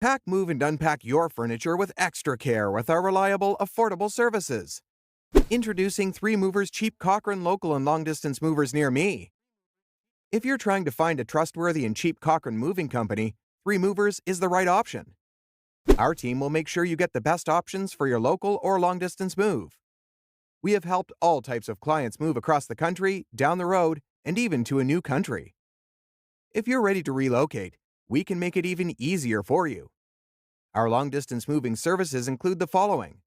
Pack, move, and unpack your furniture with extra care with our reliable, affordable services. Introducing 3 Movers Cheap Cochrane local and long-distance movers near me. If you're trying to find a trustworthy and cheap Cochrane moving company, 3 Movers is the right option. Our team will make sure you get the best options for your local or long-distance move. We have helped all types of clients move across the country, down the road, and even to a new country. If you're ready to relocate, we can make it even easier for you. Our long-distance moving services include the following: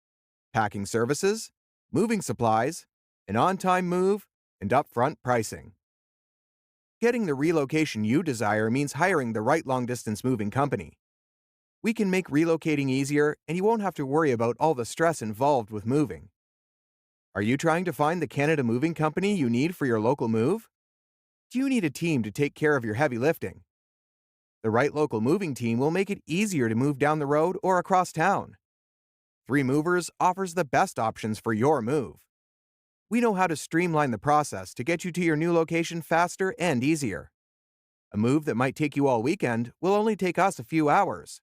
packing services, moving supplies, an on-time move, and upfront pricing. Getting the relocation you desire means hiring the right long-distance moving company. We can make relocating easier, and you won't have to worry about all the stress involved with moving. Are you trying to find the Canada moving company you need for your local move? Do you need a team to take care of your heavy lifting? The right local moving team will make it easier to move down the road or across town. 3 Movers offers the best options for your move. We know how to streamline the process to get you to your new location faster and easier. A move that might take you all weekend will only take us a few hours.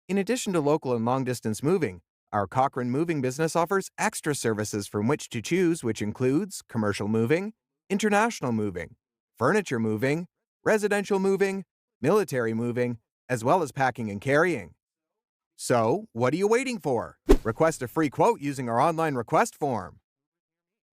In addition to local and long-distance moving, our Cochrane moving business offers extra services from which to choose, which includes commercial moving, international moving, furniture moving, residential moving, military moving, as well as packing and carrying. So, what are you waiting for? Request a free quote using our online request form.